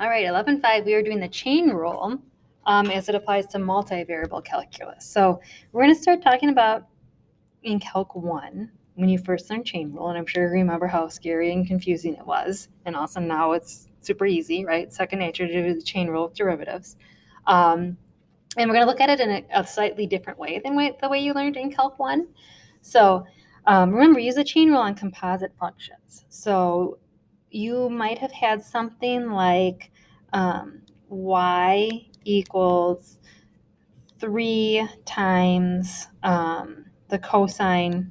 All right, 11.5, we are doing the chain rule as it applies to multivariable calculus. So we're going to start talking about in Calc 1 when you first learned chain rule, and I'm sure you remember how scary and confusing it was, and also now it's super easy, right? Second nature to do the chain rule with derivatives. And we're going to look at it in a slightly different way than the way you learned in Calc 1. So remember, use the chain rule on composite functions. So you might have had something like y equals 3 times the cosine.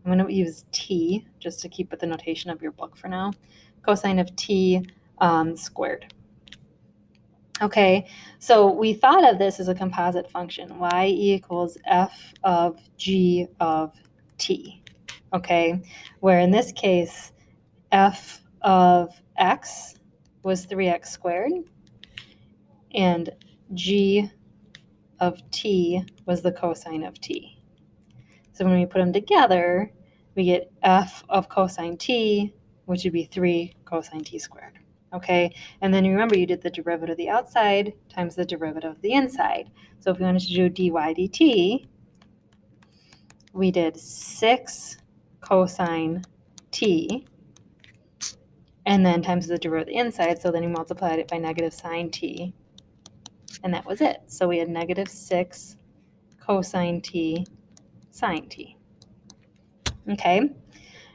I'm going to use t just to keep with the notation of your book for now. Cosine of t squared. Okay, so we thought of this as a composite function, y equals f of g of t, okay, where in this case, f of x was 3x squared, and g of t was the cosine of t. So when we put them together, we get f of cosine t, which would be 3 cosine t squared. Okay, and then remember you did the derivative of the outside times the derivative of the inside. So if we wanted to do dy dt, we did 6 cosine t, and then times the derivative of the inside, so then we multiplied it by negative sine t, and that was it. So we had negative 6 cosine t sine t. Okay,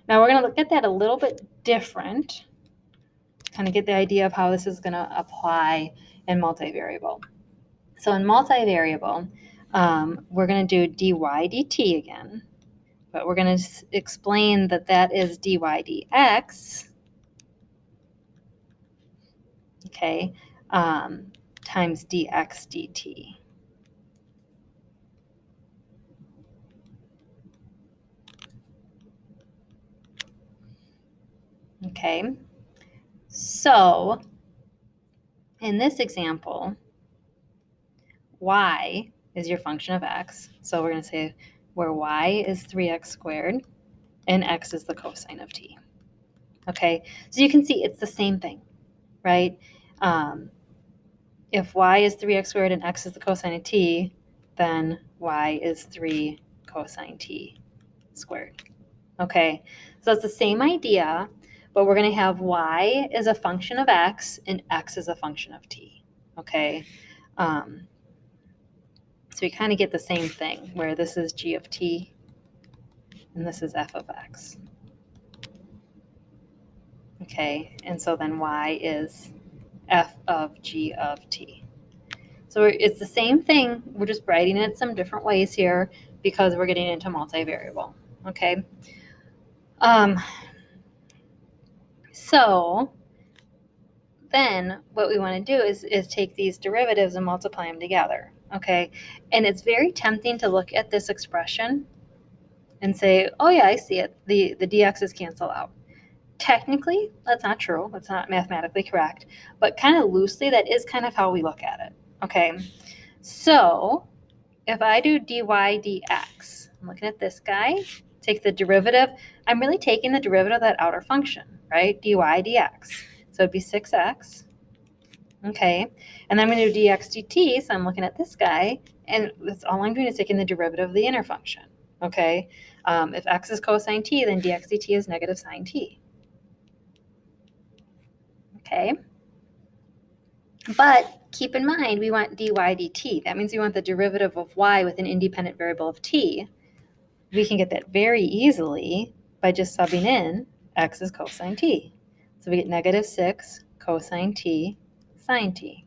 now we're going to look at that a little bit different, kind of get the idea of how this is going to apply in multivariable. So in multivariable, we're going to do dy dt again, but we're going to explain that that is dy dx, okay, times dx dt. Okay, so in this example, y is your function of x. So we're going to say where y is 3x squared and x is the cosine of t. Okay, so you can see it's the same thing, right? If y is 3x squared and x is the cosine of t, then y is 3 cosine t squared. Okay, so it's the same idea, but we're going to have y is a function of x and x is a function of t. Okay, so we kind of get the same thing where this is g of t and this is f of x. Okay, and so then y is f of g of t. So it's the same thing, we're just writing it some different ways here because we're getting into multivariable, okay? So then what we want to do is take these derivatives and multiply them together, okay? And it's very tempting to look at this expression and say, oh yeah, I see it, the dx's cancel out. Technically, that's not true. That's not mathematically correct. But kind of loosely, that is kind of how we look at it. Okay, so if I do dy dx, I'm looking at this guy, take the derivative. I'm really taking the derivative of that outer function, right? Dy dx. So it'd be 6x. Okay, and then I'm going to do dx dt, so I'm looking at this guy, and that's all I'm doing is taking the derivative of the inner function. Okay, if x is cosine t, then dx dt is negative sine t. Okay, but keep in mind we want dy dt. That means we want the derivative of y with an independent variable of t. We can get that very easily by just subbing in x is cosine t. So we get negative 6 cosine t sine t.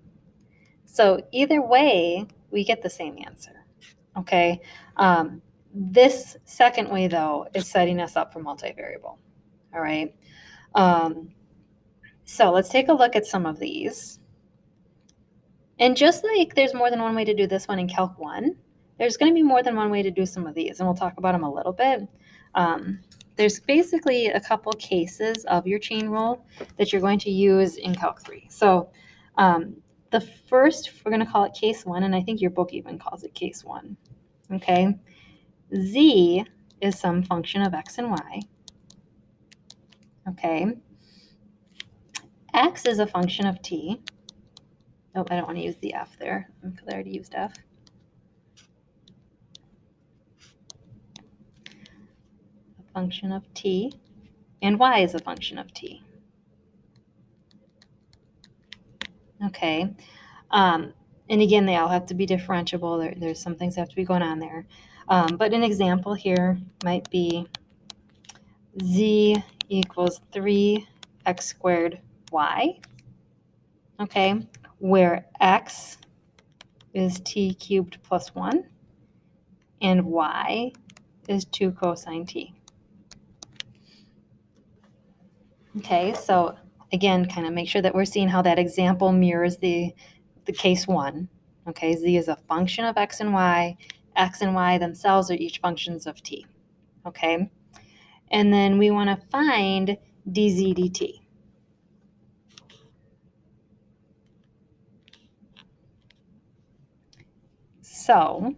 So either way, we get the same answer. Okay, this second way though is setting us up for multivariable. All right, so let's take a look at some of these. And just like there's more than one way to do this one in Calc 1, there's going to be more than one way to do some of these, and we'll talk about them a little bit. There's basically a couple cases of your chain rule that you're going to use in Calc 3. So the first, we're going to call it case 1, and I think your book even calls it case 1. Okay, z is some function of x and y. Okay, x is a function of t. Oh, I don't want to use the f there because I already used f. A function of t, and y is a function of t. Okay. And again, they all have to be differentiable. There's some things that have to be going on there. But an example here might be z equals 3x squared y, okay, where x is t cubed plus 1 and y is 2 cosine t. Okay, so again, kind of make sure that we're seeing how that example mirrors the case 1. Okay, z is a function of x and y. X and y themselves are each functions of t. Okay, and then we want to find dz dt. So,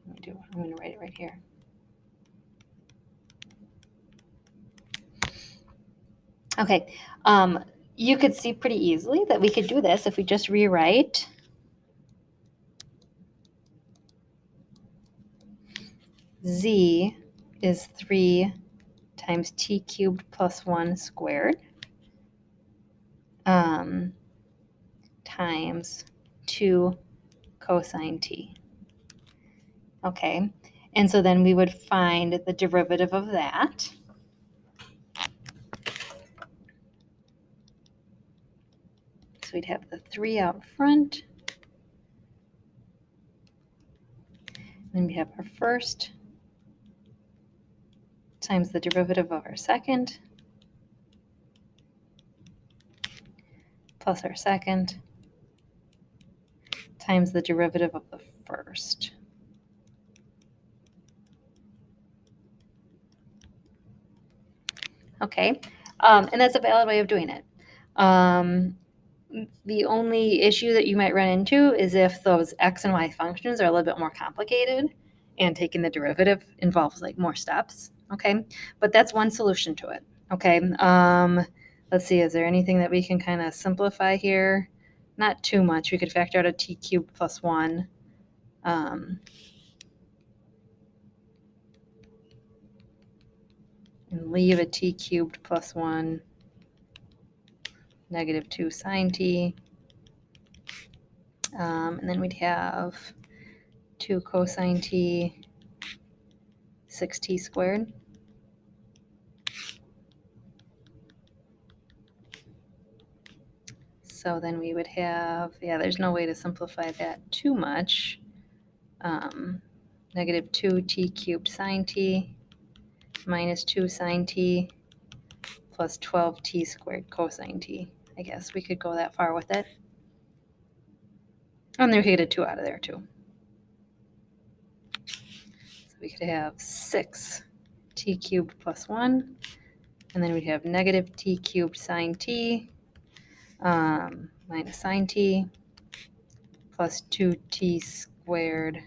I'm going to write it right here. Okay, you could see pretty easily that we could do this if we just rewrite z is 3 times t cubed plus 1 squared times 2 cosine t. Okay, and so then we would find the derivative of that. So we'd have the 3 out front. Then we have our first times the derivative of our second plus our second times the derivative of the first. Okay, and that's a valid way of doing it. The only issue that you might run into is if those x and y functions are a little bit more complicated and taking the derivative involves like more steps. Okay, but that's one solution to it. Okay, let's see, is there anything that we can kind of simplify here? Not too much. We could factor out a t cubed plus 1. And leave a t cubed plus 1, negative 2 sine t. And then we'd have 2 cosine t, 6t squared. So then we would have, yeah, there's no way to simplify that too much. Negative 2t cubed sine t minus 2 sine t plus 12t squared cosine t. I guess we could go that far with it. And there we could get a 2 out of there too. So we could have 6t cubed plus 1, and then we'd have negative t cubed sine t minus sine t plus 2t squared.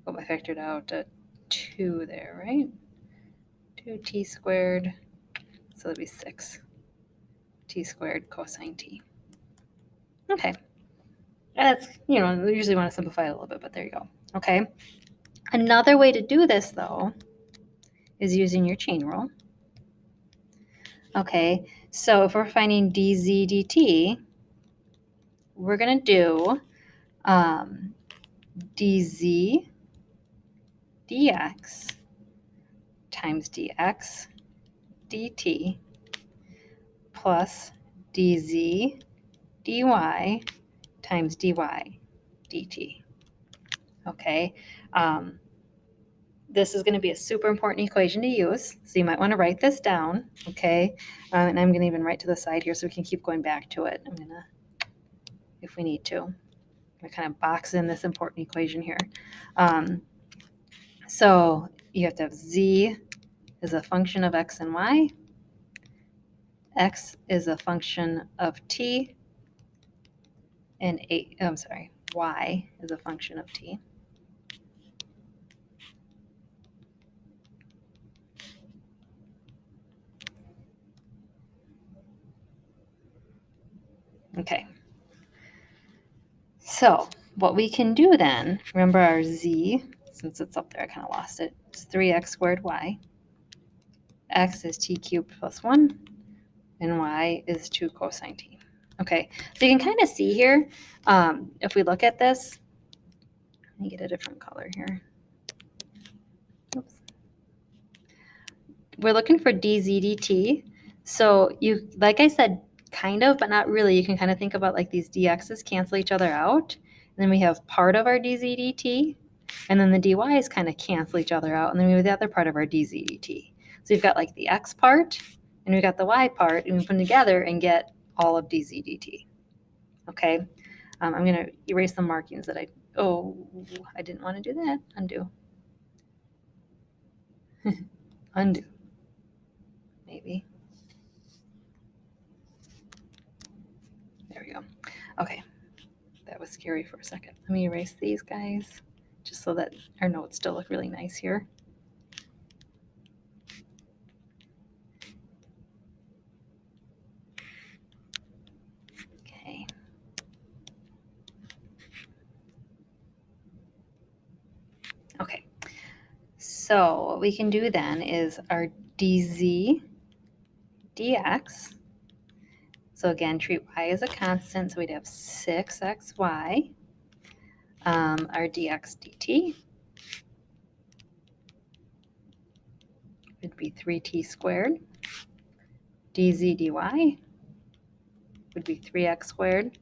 Oh, I factored out a 2 there, right? 2t squared, so that'd be 6t squared cosine t. Okay, that's, we usually want to simplify it a little bit, but there you go. Okay, another way to do this, though, is using your chain rule. Okay, so if we're finding dz dt, we're going to do dz dx times dx dt plus dz dy times dy dt. Okay, this is going to be a super important equation to use, so you might want to write this down. Okay, and I'm going to even write to the side here so we can keep going back to it. I'm going to, if we need to, I kind of box in this important equation here. So you have to have z is a function of x and y. X is a function of t, and y is a function of t. Okay. So what we can do then, remember our z, since it's up there, I kind of lost it, it's 3x squared y. X is t cubed plus 1, and y is 2 cosine t. Okay, so you can kind of see here, if we look at this, let me get a different color here. Oops. We're looking for dz dt. So you, like I said, kind of, but not really. You can kind of think about like these dx's cancel each other out. And then we have part of our dz dt, and then the dy's kind of cancel each other out. And then we have the other part of our dz dt. So you've got like the x part, and we've got the y part, and we put them together and get all of dz dt. Okay, I'm going to erase the markings that I didn't want to do that. Undo. Undo. Maybe. There we go. Okay, that was scary for a second. Let me erase these guys just so that our notes still look really nice here. Okay. Okay, so what we can do then is our dz dx. So again, treat y as a constant, so we'd have 6xy. Our dx dt would be 3t squared. Dz dy would be 3x squared.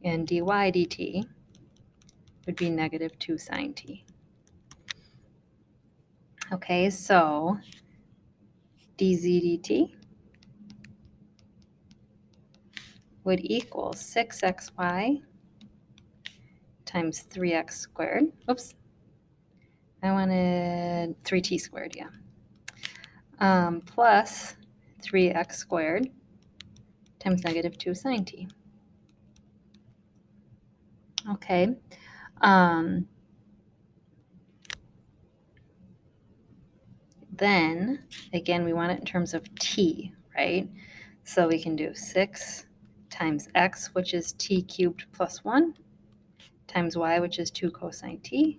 And dy dt would be negative 2 sine t. Okay, so dz dt would equal 6xy times 3x squared. Oops, I wanted 3t squared, yeah. Plus 3x squared times negative 2 sine t. Okay. Then, again, we want it in terms of t, right? So we can do 6 times x, which is t cubed plus 1, times y, which is 2 cosine t,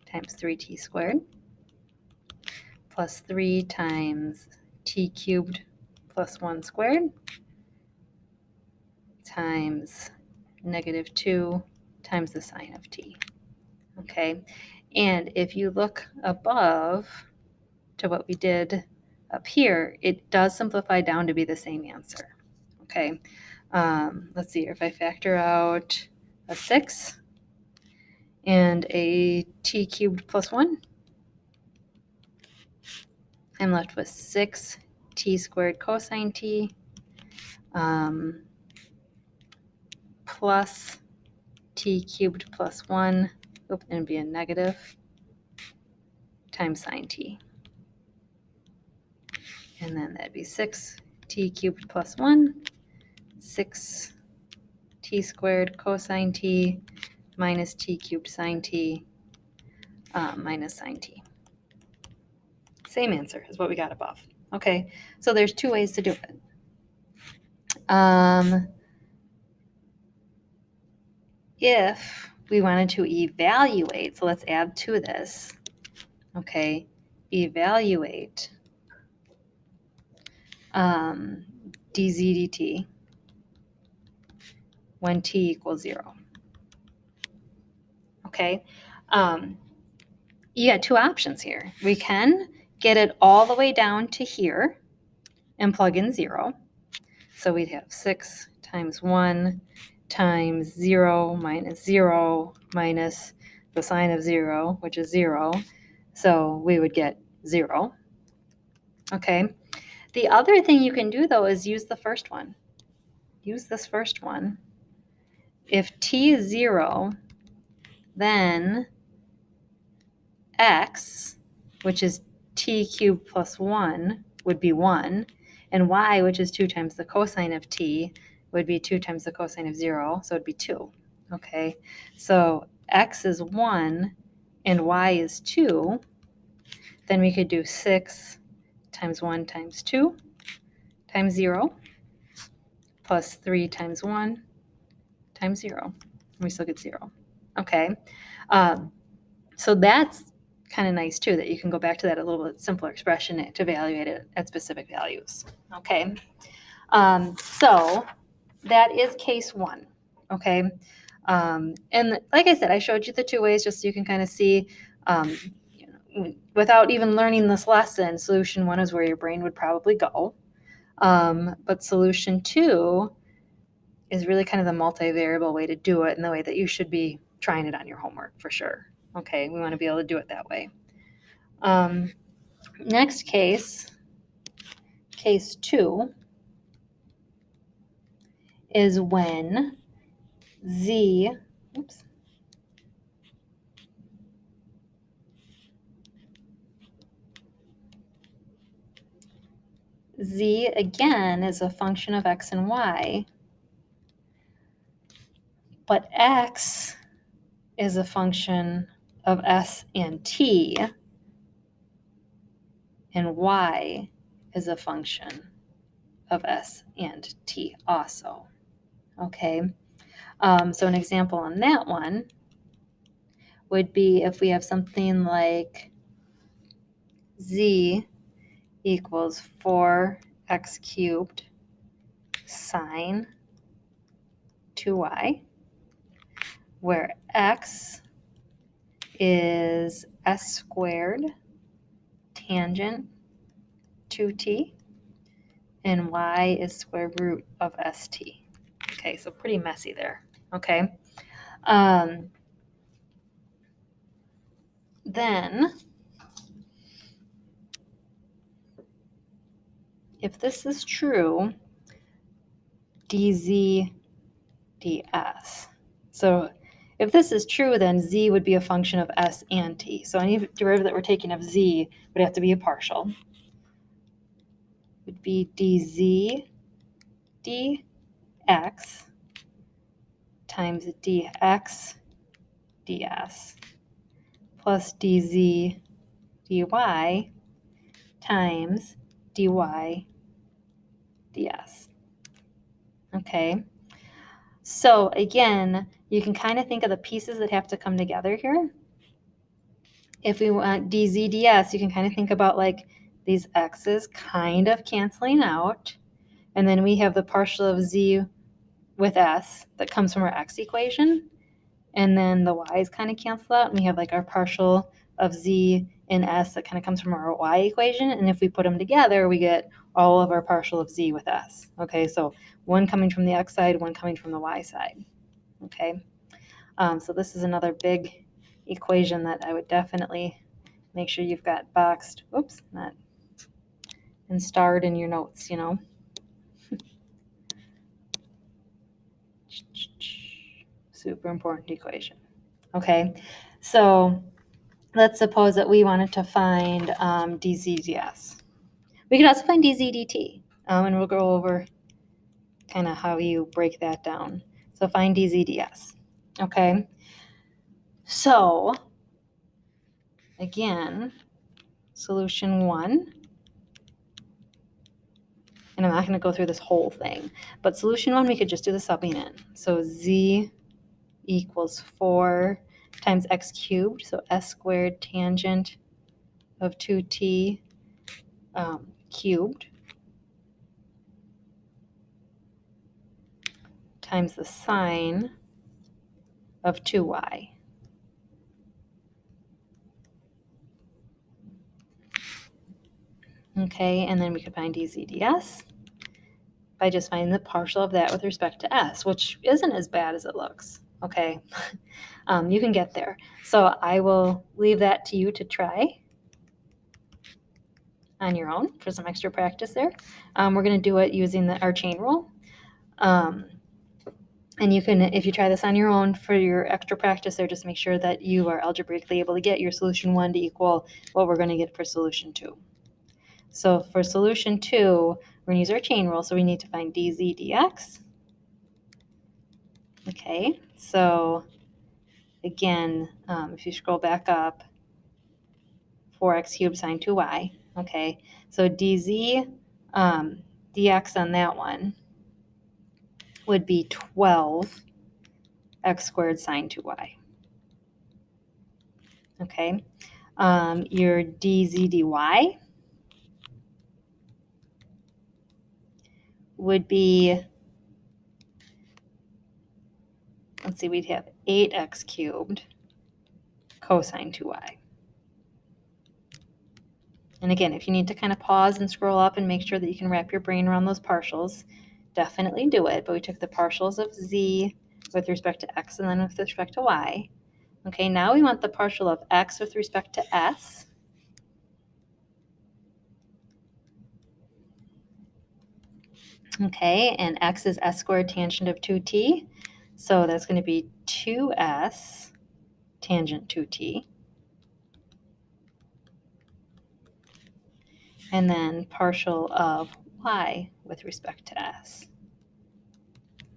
times 3t squared, plus 3 times t cubed plus 1 squared, times negative 2 times the sine of t. Okay, and if you look above to what we did up here, it does simplify down to be the same answer. Okay, let's see, if I factor out a 6 and a t cubed plus 1, I'm left with 6 t squared cosine t plus t cubed plus 1, and it'd be a negative, times sine t. And then that'd be 6 t cubed plus 1, 6 t squared cosine t minus t cubed sine t minus sine t. Same answer is what we got above. Okay, so there's two ways to do it. If we wanted to evaluate, so let's add to this, okay, evaluate dz dt when t equals 0. Okay, you got two options here. We can get it all the way down to here and plug in 0. So we'd have 6 times 1 times 0 minus the sine of 0, which is 0. So we would get 0. Okay. The other thing you can do, though, is use the first one. Use this first one. If t is 0, then x, which is t cubed plus 1, would be 1. And y, which is 2 times the cosine of t, would be 2 times the cosine of 0, so it would be 2. Okay, so x is 1 and y is 2. Then we could do 6 times 1 times 2 times 0 plus 3 times 1 times 0. We still get 0. Okay. So that's kind of nice too, that you can go back to that a little bit simpler expression to evaluate it at specific values. Okay. So that is case 1. Okay. And like I said, I showed you the 2 ways just so you can kind of see, without even learning this lesson, solution 1 is where your brain would probably go. But solution 2 is really kind of the multivariable way to do it and the way that you should be trying it on your homework for sure. Okay, we want to be able to do it that way. Next case 2, is when z again is a function of x and y, but x is a function of s and t, and y is a function of s and t also. Okay, so an example on that one would be if we have something like z equals 4x cubed sine 2y, where x is s squared tangent 2t, and y is square root of st. Okay, so pretty messy there. Okay. Then, if this is true, dz ds. So if this is true, then z would be a function of s and t. So any derivative that we're taking of z would have to be a partial. It would be dz dx times dx ds plus dz dy times dy ds. Okay, so again, you can kind of think of the pieces that have to come together here. If we want dz ds, you can kind of think about like these x's kind of canceling out, and then we have the partial of z with s that comes from our x equation, and then the y's kind of cancel out, and we have like our partial of z in s that kind of comes from our y equation, and if we put them together, we get all of our partial of z with s. Okay, so one coming from the x side, one coming from the y side. Okay, so this is another big equation that I would definitely make sure you've got boxed, not, and starred in your notes, Super important equation. Okay, so let's suppose that we wanted to find dz ds. We could also find dz dt, and we'll go over kind of how you break that down. So find dz ds. Okay, so again, solution 1, and I'm not going to go through this whole thing, but solution 1, we could just do the subbing in. So z equals 4 times x cubed, so s squared tangent of 2t cubed times the sine of 2y. Okay, and then we could find dz ds by just finding the partial of that with respect to s, which isn't as bad as it looks. Okay, you can get there. So I will leave that to you to try on your own for some extra practice there. We're going to do it using our chain rule. And you can, if you try this on your own for your extra practice there, just make sure that you are algebraically able to get your solution 1 to equal what we're going to get for solution 2. So for solution 2, we're going to use our chain rule, so we need to find dz dx. Okay, so again, if you scroll back up, 4x cubed sine 2y. Okay, so dz dx on that one would be 12 x squared sine 2y. Okay, your dz dy would be, let's see, we'd have 8x cubed cosine 2y. And again, if you need to kind of pause and scroll up and make sure that you can wrap your brain around those partials, definitely do it. But we took the partials of z with respect to x and then with respect to y. Okay, now we want the partial of x with respect to s. Okay, and x is s squared tangent of 2t. So that's going to be 2s tangent 2t. And then partial of y with respect to s.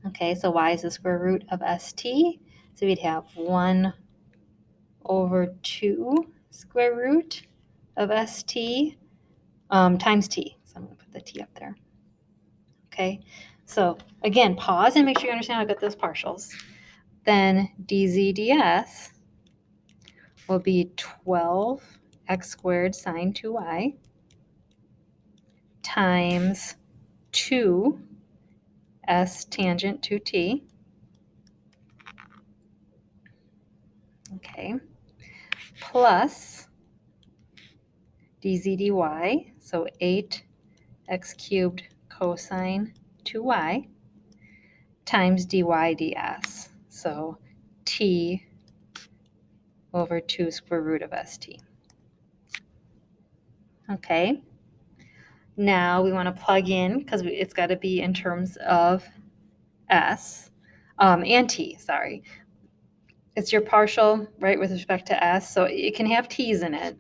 Okay, so y is the square root of st. So we'd have 1 over 2 square root of st times t. So I'm going to put the t up there. Okay, so again, pause and make sure you understand how to get those partials. Then dz ds will be 12x squared sine 2y times 2 s tangent 2t. Okay, plus dz dy, so 8x cubed cosine 2y times dy ds, so t over 2 square root of st. Okay, now we want to plug in, because it's got to be in terms of s and t, sorry. It's your partial, right, with respect to s, so it can have t's in it.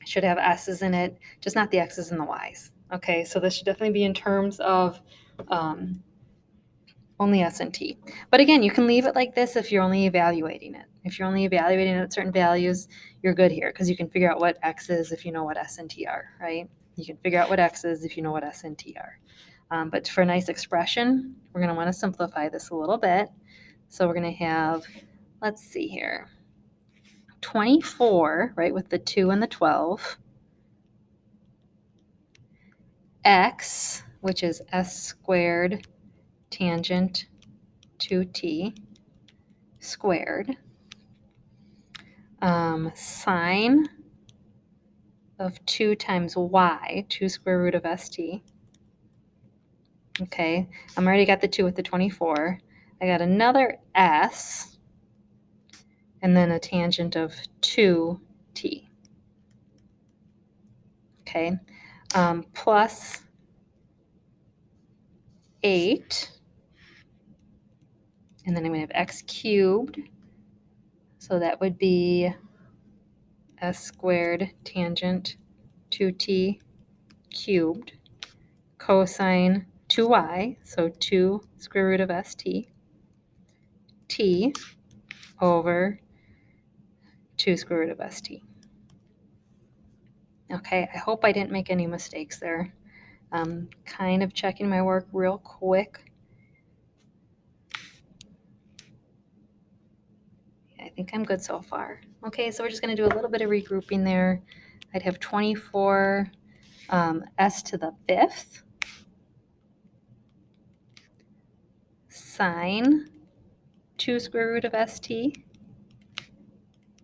It should have s's in it, just not the x's and the y's. Okay, so this should definitely be in terms of only s and t. But again, you can leave it like this if you're only evaluating it. If you're only evaluating it at certain values, you're good here, because you can figure out what x is if you know what s and t are, right? You can figure out what x is if you know what s and t are. But for a nice expression, we're going to want to simplify this a little bit. So we're going to have, let's see here, 24, right, with the 2 and the 12, x, which is s squared tangent 2t squared, sine of 2 times y, 2 square root of st. Okay, I'm already got the 2 with the 24. I got another s, and then a tangent of 2t. Okay, plus 8, and then I'm going to have x cubed, so that would be s squared tangent 2t cubed cosine 2y, so 2 square root of st, t over 2 square root of st. Okay, I hope I didn't make any mistakes there. I'm kind of checking my work real quick. I think I'm good so far. Okay, so we're just going to do a little bit of regrouping there. I'd have 24 s to the 5th sine 2 square root of st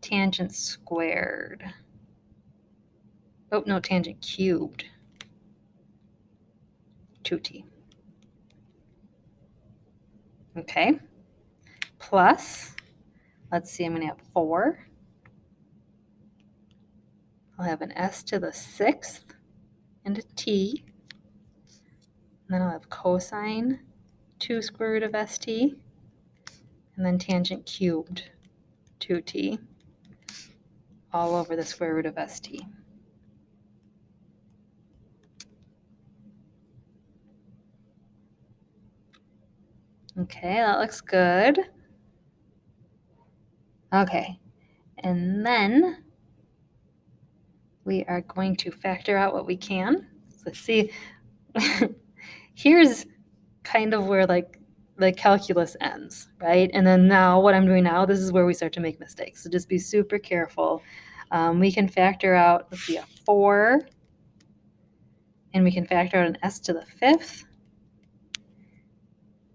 tangent squared. Oh, no, tangent cubed 2t. Okay, plus, let's see, I'm going to have 4. I'll have an s to the 6th and a t. And then I'll have cosine 2 square root of st, and then tangent cubed 2t all over the square root of st. Okay, that looks good. Okay, and then we are going to factor out what we can. So let's see. Here's kind of where like calculus ends, right? And then now what I'm doing now, this is where we start to make mistakes. So just be super careful. We can factor out, let's see, a 4, and we can factor out an s to the 5th,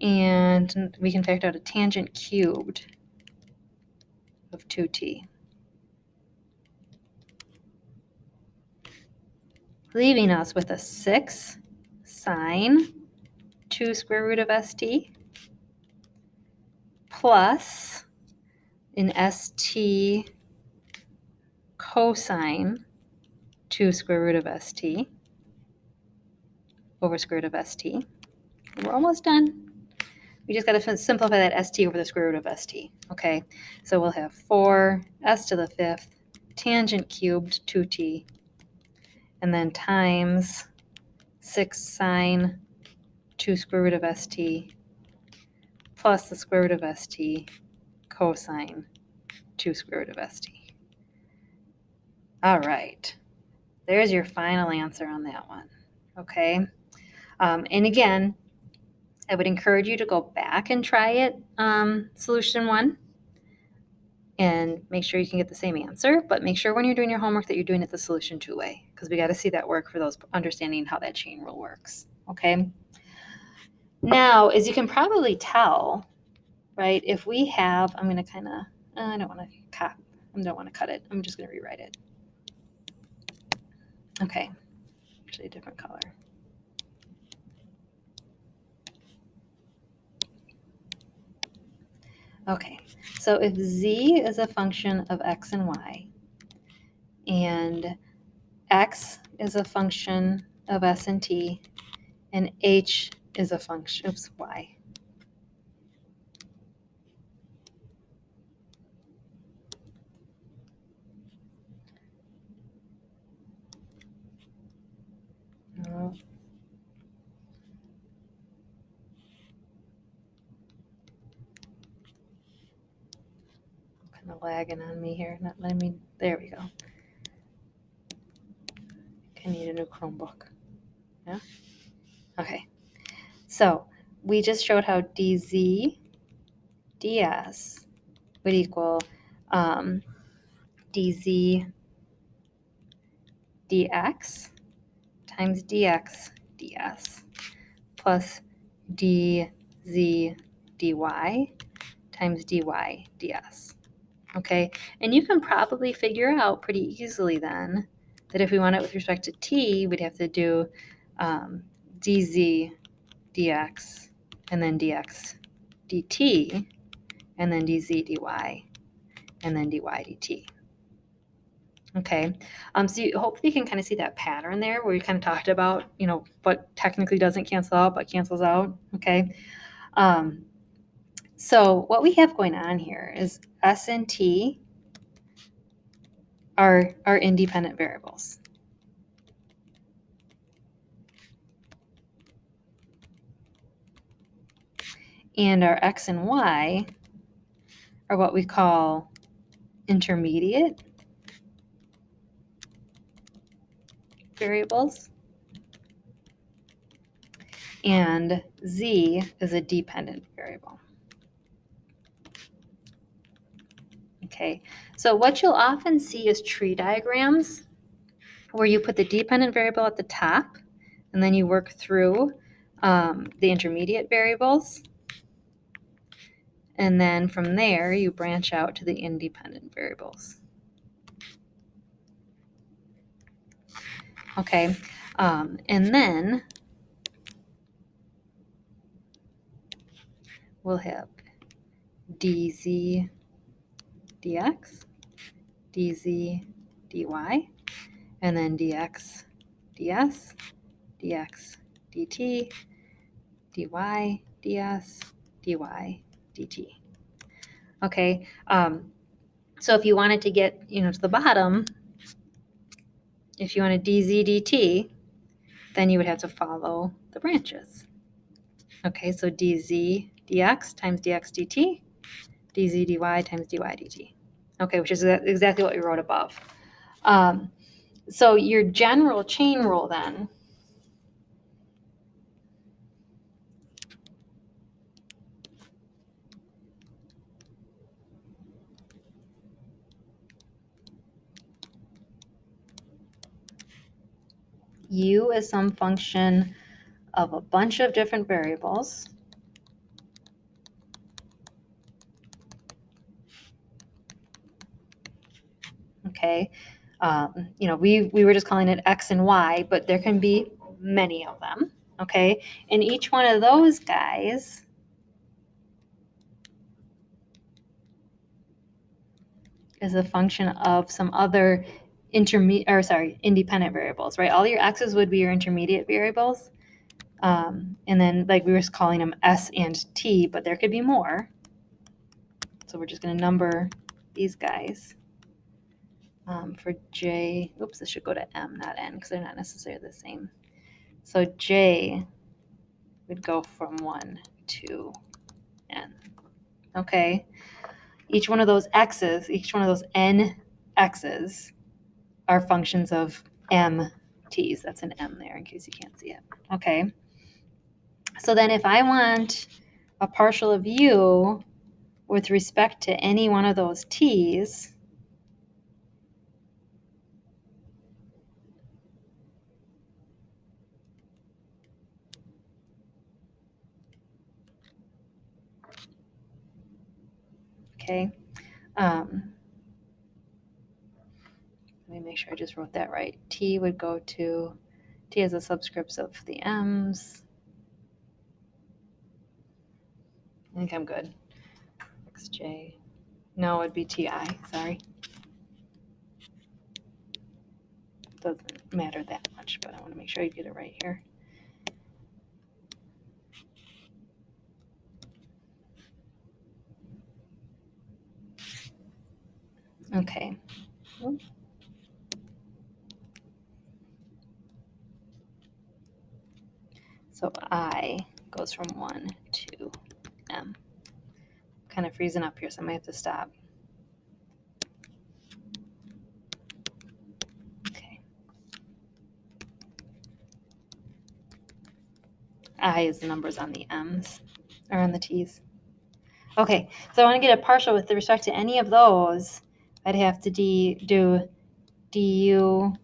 and we can factor out a tangent cubed of 2t, leaving us with a 6 sine 2 square root of st plus an st cosine 2 square root of st over square root of st. We're almost done. We just got to simplify that st over the square root of st. Okay, so we'll have 4 s to the 5th tangent cubed 2t, and then times 6 sine 2 square root of st plus the square root of st cosine 2 square root of st. All right, there's your final answer on that one. Okay, and again, I would encourage you to go back and try it, solution 1, and make sure you can get the same answer, but make sure when you're doing your homework that you're doing it the solution 2 way, because we got to see that work for those understanding how that chain rule works. Okay. Now, as you can probably tell, right, if we have, I'm going to kind of, I don't want to cut it. I'm just going to rewrite it. Okay. Actually, a different color. Okay, so if z is a function of x and y, and x is a function of s and t, and h is a function of y. Oh. Kind of lagging on me here, not letting me, there we go. I need a new Chromebook. Yeah? Okay, so we just showed how dz ds would equal dz dx times dx ds plus dz dy times dy ds. Okay, and you can probably figure out pretty easily then that if we want it with respect to t, we'd have to do dz dx and then dx dt and then dz dy and then dy dt. Okay, so hopefully you can kind of see that pattern there where we kind of talked about, what technically doesn't cancel out but cancels out. Okay, so what we have going on here is s and t are independent variables. And our x and y are what we call intermediate variables. And z is a dependent variable. Okay, so what you'll often see is tree diagrams where you put the dependent variable at the top and then you work through the intermediate variables. And then from there, you branch out to the independent variables. Okay, and then we'll have dz dx, dz dy, and then dx ds, dx dt, dy ds, dy dt. Okay, so if you wanted to get to the bottom, if you wanted dz dt, then you would have to follow the branches. Okay, so dz dx times dx dt, dz dy times dy dt. Okay, which is exactly what we wrote above. So your general chain rule then U is some function of a bunch of different variables. Okay, we were just calling it X and Y, but there can be many of them. Okay, and each one of those guys is a function of some other independent variables, right? All your X's would be your intermediate variables. And then like we were calling them S and T, but there could be more. So we're just going to number these guys. For J, oops, this should go to M, not N, because they're not necessarily the same. So J would go from 1 to N. Okay. Each one of those X's, each one of those N X's are functions of M T's. That's an M there in case you can't see it. Okay. So then if I want a partial of U with respect to any one of those T's, okay, let me make sure I just wrote that right. T would go to, T as a subscripts of the M's. I think I'm good. XJ, no, it'd be TI, sorry. Doesn't matter that much, but I want to make sure you get it right here. Okay. So I goes from 1 to M. Kind of freezing up here, so I might have to stop. Okay. I is the numbers on the M's, or on the T's. Okay, so I want to get a partial with respect to any of those. I'd have to do du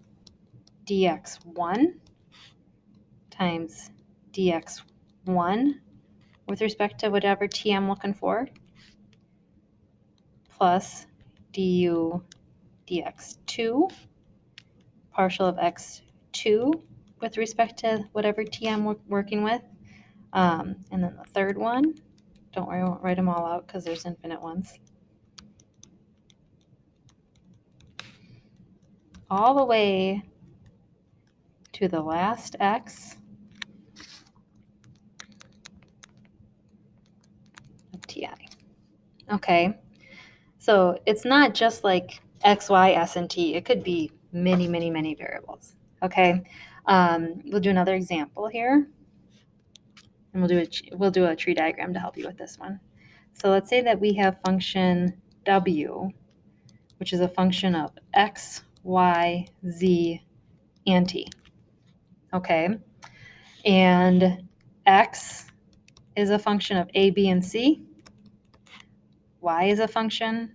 dx1 times dx1 with respect to whatever t I'm looking for, plus du dx2 partial of x2 with respect to whatever t I'm working with. And then the third one, don't worry, I won't write them all out because there's infinite ones. All the way to the last x of ti. Okay, so it's not just like x, y, s, and t. It could be many, many, many variables. Okay, we'll do another example here, and we'll do a tree diagram to help you with this one. So let's say that we have function w, which is a function of x, y, z, and t. Okay, and x is a function of a, b, and c. Y is a function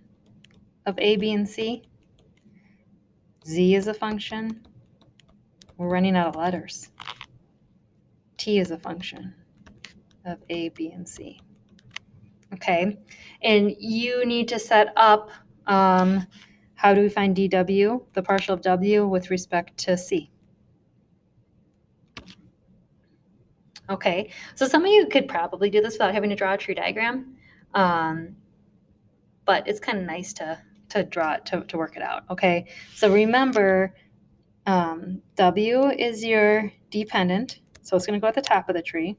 of a, b, and c. Z is a function. We're running out of letters. T is a function of a, b, and c. Okay, and you need to set up, how do we find dw, the partial of w with respect to c? Okay, so some of you could probably do this without having to draw a tree diagram, but it's kind of nice to draw it, to work it out. Okay, so remember, w is your dependent, so it's going to go at the top of the tree.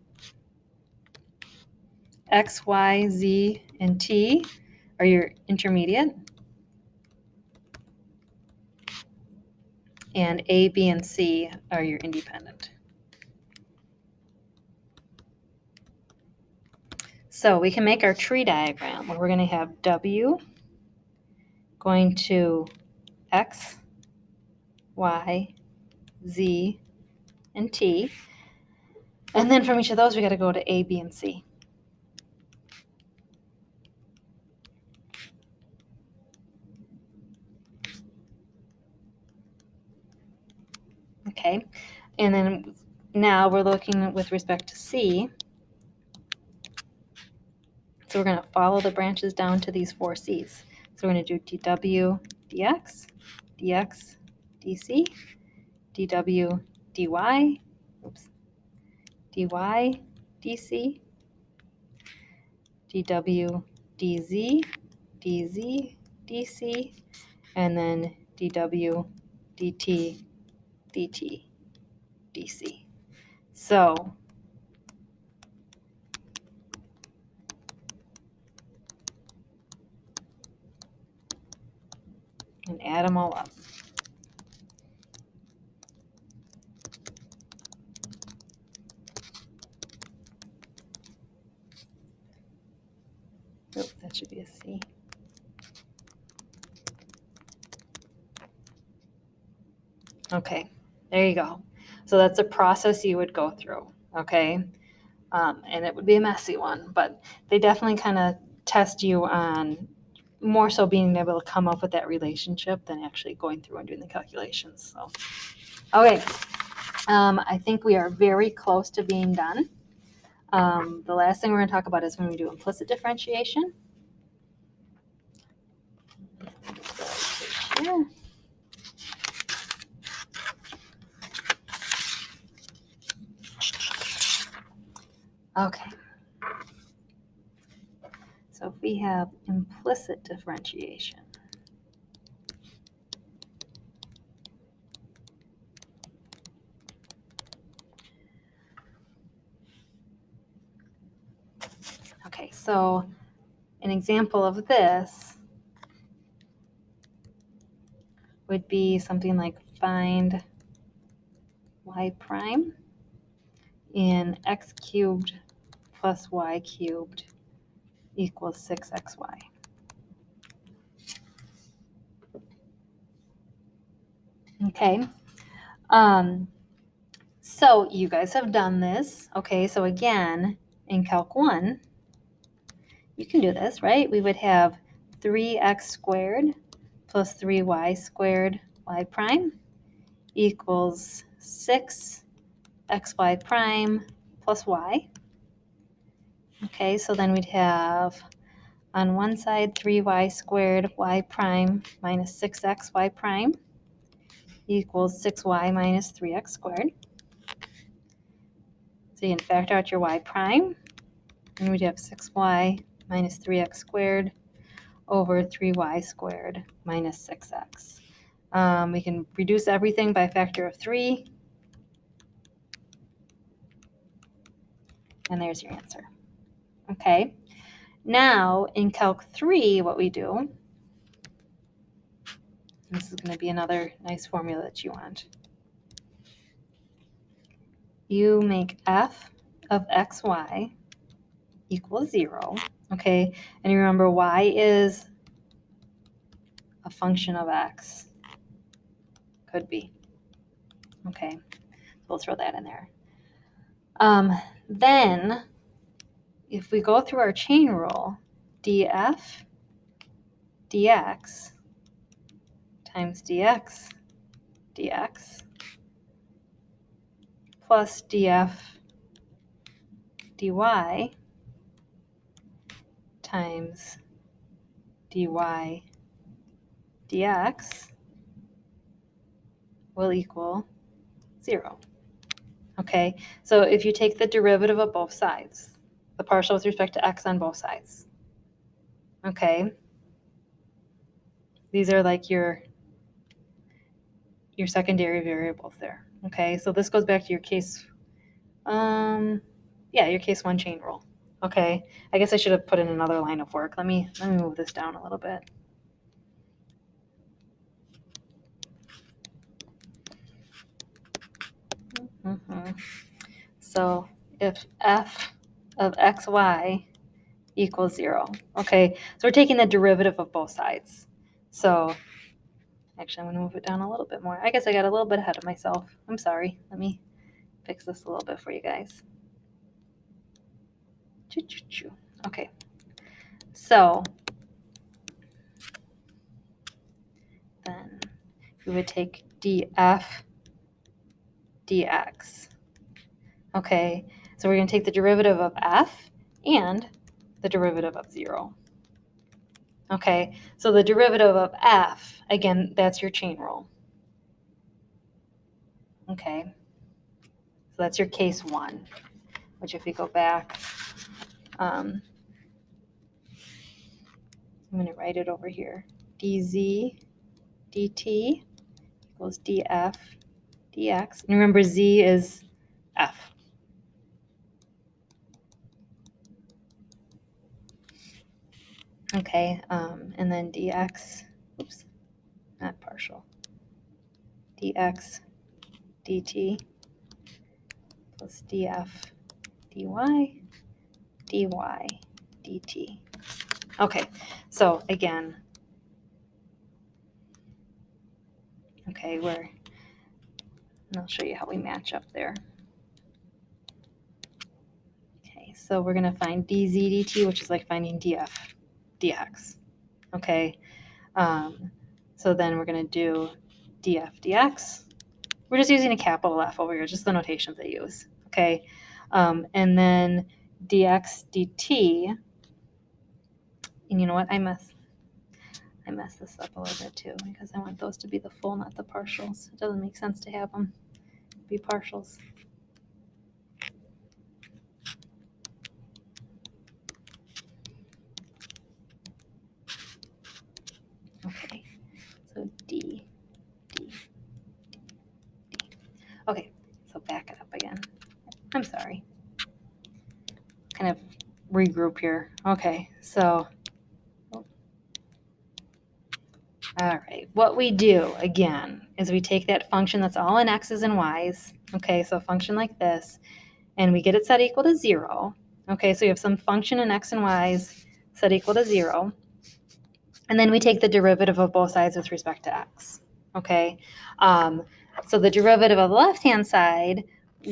X, Y, Z, and T are your intermediate. And A, B, and C are your independent. So we can make our tree diagram where we're going to have W going to X, Y, Z, and T. And then from each of those, we got to go to A, B, and C. Okay, And then now we're looking with respect to C. So we're going to follow the branches down to these 4 C's. So we're going to do dw dx, dx dc, dw dy, oops, dy dc, dw dz, dz dc, and then dw dt, dt dc. So and add them all up. Oh, that should be a C. Okay, there you go. So that's a process you would go through, okay? And it would be a messy one, but they definitely kind of test you on more so being able to come up with that relationship than actually going through and doing the calculations. So, okay, I think we are very close to being done. The last thing we're going to talk about is when we do implicit differentiation. Here. Okay. So if we have implicit differentiation, okay, so an example of this would be something like find y prime in x cubed plus y cubed equals 6xy. Okay, so you guys have done this. Okay, so again, in Calc 1, you can do this, right? We would have 3x squared plus 3y squared y prime equals 6xy prime plus y. Okay, so then we'd have on one side 3y squared y prime minus 6xy prime equals 6y minus 3x squared. So you can factor out your y prime, and we'd have 6y minus 3x squared over 3y squared minus 6x. We can reduce everything by a factor of 3, and there's your answer. Okay, now in Calc 3, what we do, this is going to be another nice formula that you want. You make f of xy equals 0, okay? And you remember y is a function of x. Could be. Okay, we'll throw that in there. Then, if we go through our chain rule, df dx times dx dx plus df dy times dy dx will equal 0. Okay, so if you take the derivative of both sides, the partial with respect to x on both sides, okay, these are like your secondary variables there. Okay, so this goes back to your case, your case 1 chain rule. Okay, I guess I should have put in another line of work. Let me move this down a little bit. So if f of xy equals 0, okay, so we're taking the derivative of both sides. So actually, I'm going to move it down a little bit more. I guess I got a little bit ahead of myself. I'm sorry. Let me fix this a little bit for you guys. Okay, so then we would take df dx. Okay, so we're going to take the derivative of f and the derivative of 0. Okay, so the derivative of f, again, that's your chain rule. Okay, so that's your case 1, which if we go back, I'm going to write it over here. dz dt equals df dx. And remember, z is f. Okay, and then dx, oops, not partial, dx dt plus df dy dy dt. Okay, so again, okay, and I'll show you how we match up there. Okay, so we're going to find dz dt, which is like finding df dx. Okay, so then we're going to do df dx. We're just using a capital F over here, just the notations they use. Okay, and then dx dt, and you know what, I messed this up a little bit too, because I want those to be the full, not the partials. It doesn't make sense to have them be partials. Okay, so D. Okay, so back it up again. I'm sorry. Kind of regroup here. Okay, so, all right, what we do, again, is we take that function that's all in x's and y's, okay, so a function like this, and we get it set equal to 0. Okay, so you have some function in x and y's set equal to 0. And then we take the derivative of both sides with respect to x. Okay, so the derivative of the left-hand side,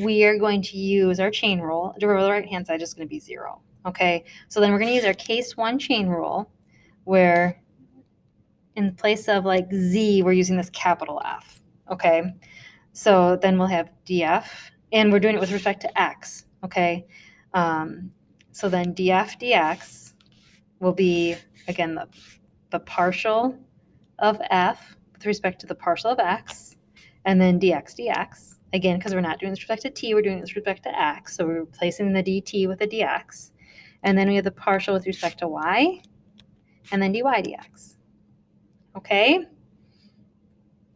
we are going to use our chain rule. Derivative of the right-hand side is just going to be 0. Okay, so then we're going to use our case 1 chain rule, where in place of like z, we're using this capital F. Okay, so then we'll have df, and we're doing it with respect to x. Okay, so then df dx will be, again, the partial of f with respect to the partial of x, and then dx dx. Again, because we're not doing this with respect to t, we're doing this with respect to x, so we're replacing the dt with a dx. And then we have the partial with respect to y, and then dy dx. Okay?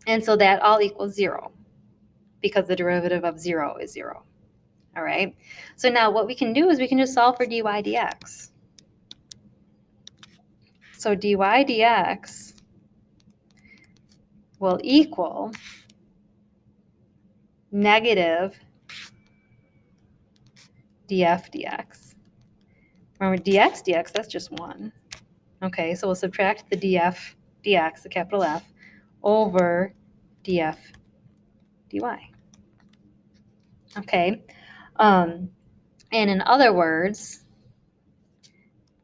And so that all equals 0, because the derivative of 0 is 0. All right? So now what we can do is we can just solve for dy dx. So dy dx will equal negative df dx. Remember, dx dx, that's just 1. Okay, so we'll subtract the df dx, the capital F, over df dy. Okay, and in other words,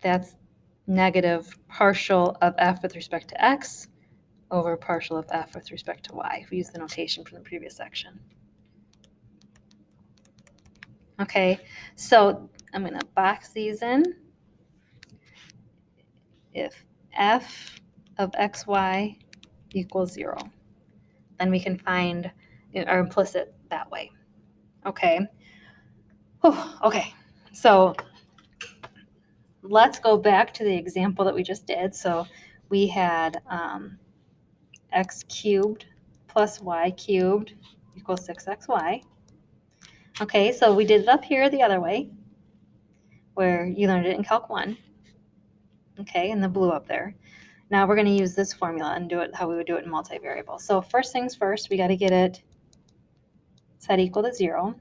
that's negative partial of f with respect to x over partial of f with respect to y, if we use the notation from the previous section. Okay, so I'm going to box these in. If f of xy equals 0, then we can find our implicit that way. Okay. Whew, okay, so let's go back to the example that we just did. So we had x cubed plus y cubed equals 6xy. Okay, so we did it up here the other way, where you learned it in Calc 1. Okay, in the blue up there. Now we're going to use this formula and do it how we would do it in multivariable. So first things first, we got to get it set equal to 0.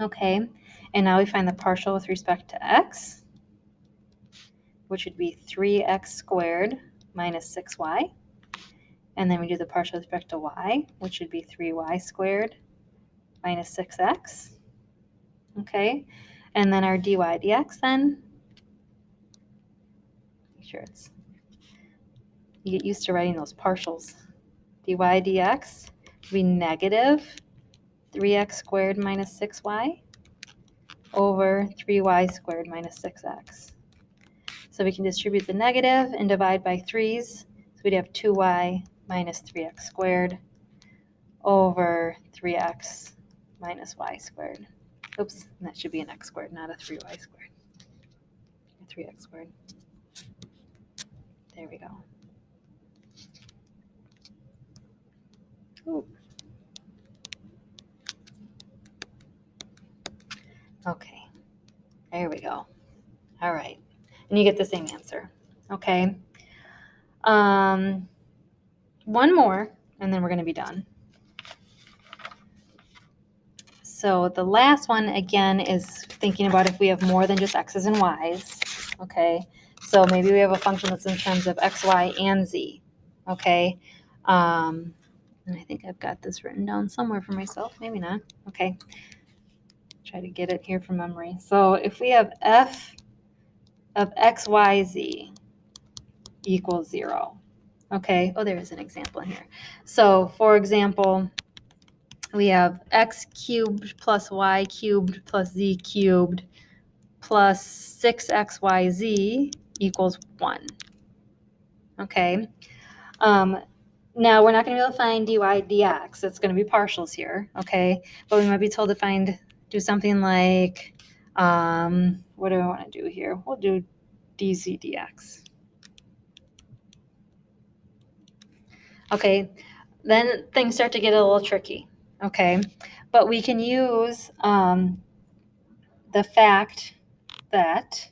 Okay, and now we find the partial with respect to x, which would be 3x squared minus 6y. And then we do the partial with respect to y, which would be 3y squared minus 6x. Okay, and then our dy dx then, make sure you get used to writing those partials. dy dx would be negative 3x squared minus 6y over 3y squared minus 6x. So we can distribute the negative and divide by 3's. So we'd have 2y minus 3x squared over 3x minus y squared. Oops, and that should be an x squared, not a 3y squared. 3x squared. There we go. Ooh. Okay, there we go. All right, and you get the same answer. Okay. One more, and then we're going to be done. So the last one, again, is thinking about if we have more than just x's and y's. Okay, so maybe we have a function that's in terms of x, y, and z. Okay, and I think I've got this written down somewhere for myself. Maybe not. Okay, try to get it here from memory. So if we have f of x, y, z equals 0. Okay, oh, there is an example in here. So for example, we have x cubed plus y cubed plus z cubed plus 6xyz equals 1. Okay. Now we're not going to be able to find dy dx. It's going to be partials here. Okay. But we might be told to do something like, what do I want to do here? We'll do dz dx. Okay. Then things start to get a little tricky. Okay. But we can use the fact that,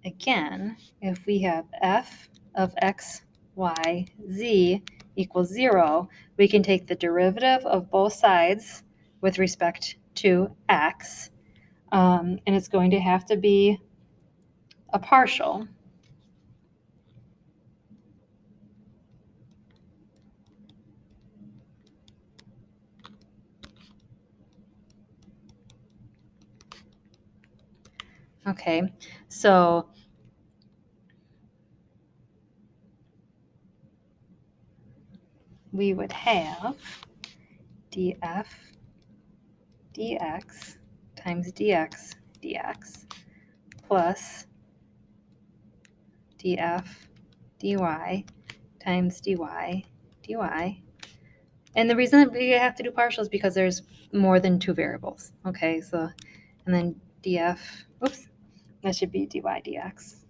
again, if we have f of x, y, z equals 0, we can take the derivative of both sides with respect to x, and it's going to have to be a partial. Okay, so we would have df dx times dx dx plus df dy times dy dy. And the reason that we have to do partials is because there's more than two variables. Okay, so, and then df, oops, that should be dy dx.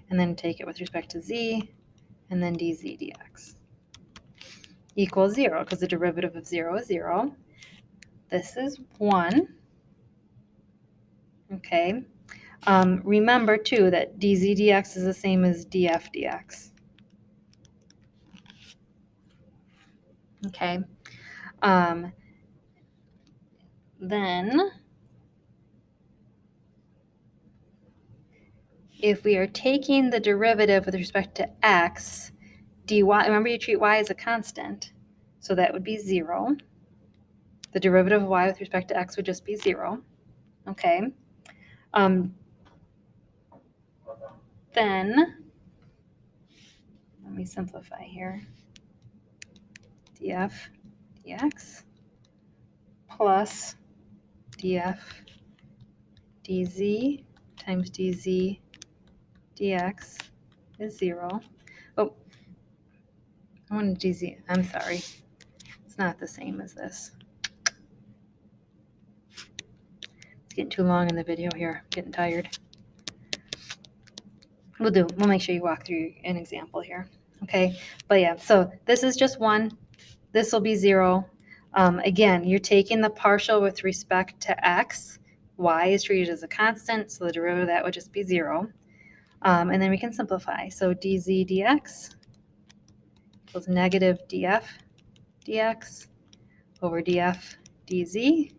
And then take it with respect to z, and then dz dx equals 0, because the derivative of 0 is 0. This is 1. Okay. Remember, too, that dz dx is the same as df dx. Okay. Then, if we are taking the derivative with respect to x, dy, remember you treat y as a constant, so that would be 0. The derivative of y with respect to x would just be 0. Okay. Then, let me simplify here. df dx plus df dz times dz dx is 0. Oh, I wanted dz. I'm sorry. It's not the same as this. It's getting too long in the video here. I'm getting tired. We'll make sure you walk through an example here. Okay, but yeah, so this is just 1. This will be 0. Again, you're taking the partial with respect to x. Y is treated as a constant, so the derivative of that would just be 0. And then we can simplify. So dz dx equals negative df dx over df dz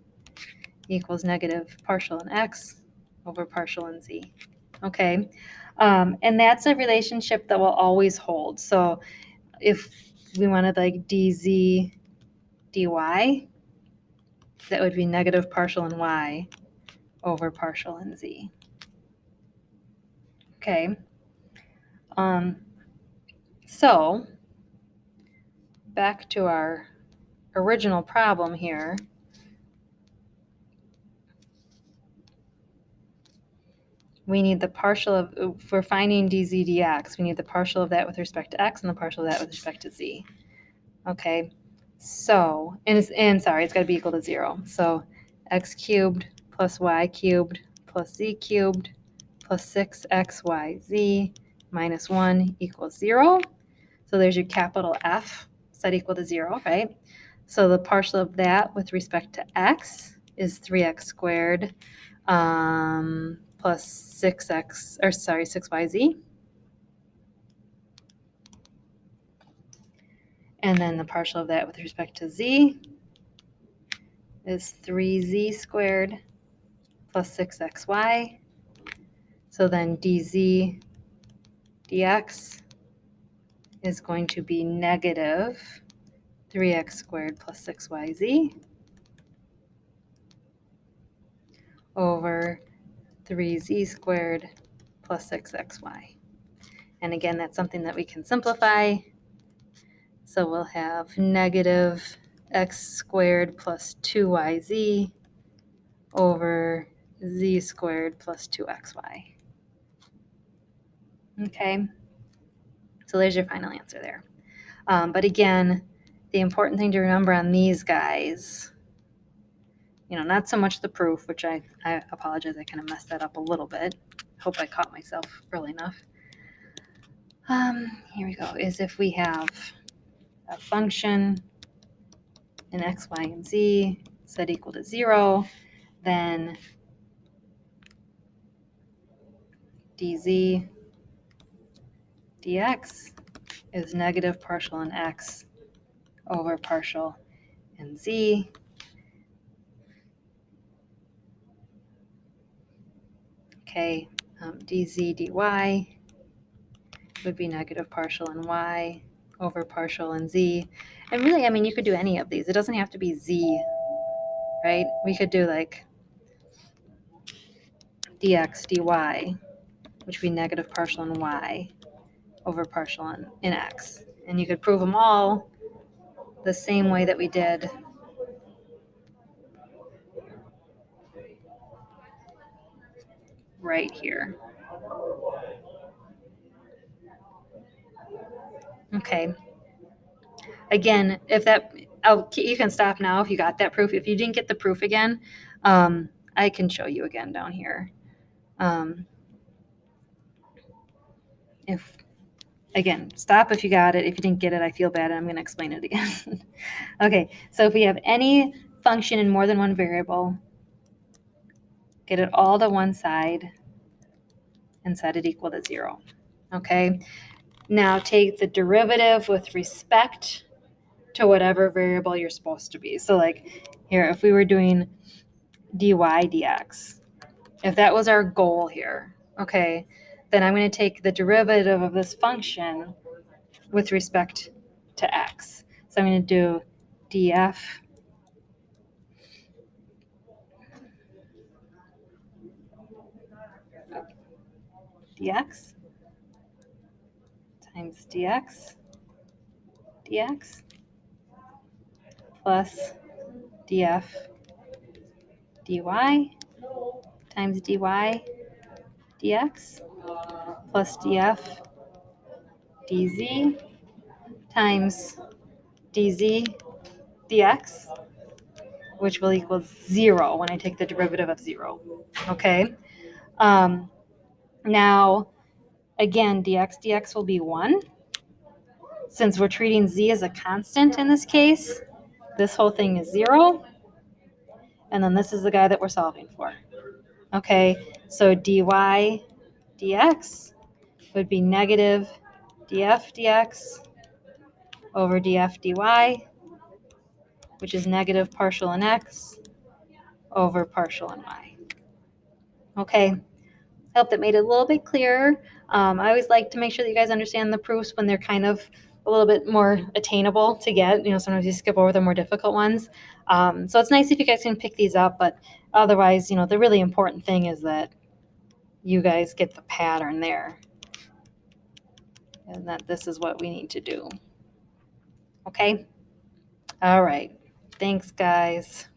equals negative partial in x over partial in z. Okay, and that's a relationship that will always hold. So if we wanted like dz dy, that would be negative partial in y over partial in z. Okay. So back to our original problem here. We need the partial of, for finding dz dx, we need the partial of that with respect to x and the partial of that with respect to z. Okay, so, and sorry, it's got to be equal to 0. So x cubed plus y cubed plus z cubed plus 6xyz minus 1 equals 0. So there's your capital F set equal to 0, right? So the partial of that with respect to x is 3x squared plus 6yz. And then the partial of that with respect to z is 3z squared plus 6xy. So then dz dx is going to be negative 3x squared plus 6yz over 3z squared plus 6xy. And again, that's something that we can simplify. So we'll have negative x squared plus 2yz over z squared plus 2xy. Okay, so there's your final answer there. But again, the important thing to remember on these guys, not so much the proof, which I apologize, I kind of messed that up a little bit. Hope I caught myself early enough. Here we go, is if we have a function in x, y, and z set equal to 0, then dz dx is negative partial in x over partial in z. Okay, dz dy would be negative partial in y over partial in z. And really, I mean, you could do any of these. It doesn't have to be z, right? We could do like dx dy, which would be negative partial in y over partial in x. And you could prove them all the same way that we did right here. Okay. Again, if that, you can stop now if you got that proof. If you didn't get the proof again, I can show you again down here. Again, stop if you got it. If you didn't get it, I feel bad. I'm going to explain it again. Okay, so if we have any function in more than one variable, get it all to one side and set it equal to 0. Okay, now take the derivative with respect to whatever variable you're supposed to be. So like here, if we were doing dy dx, if that was our goal here, okay, then I'm going to take the derivative of this function with respect to x. So I'm going to do df dx times dx dx plus df dy times dy dx plus df dz times dz dx, which will equal 0 when I take the derivative of 0. Okay. Now, again, dx will be 1. Since we're treating z as a constant in this case, this whole thing is 0. And then this is the guy that we're solving for. Okay, so dy dx would be negative df dx over df dy, which is negative partial in x over partial in y. Okay, I hope that made it a little bit clearer. I always like to make sure that you guys understand the proofs when they're kind of a little bit more attainable to get. Sometimes you skip over the more difficult ones. So it's nice if you guys can pick these up, but otherwise, the really important thing is that you guys get the pattern there. and that this is what we need to do. Okay? All right. Thanks, guys.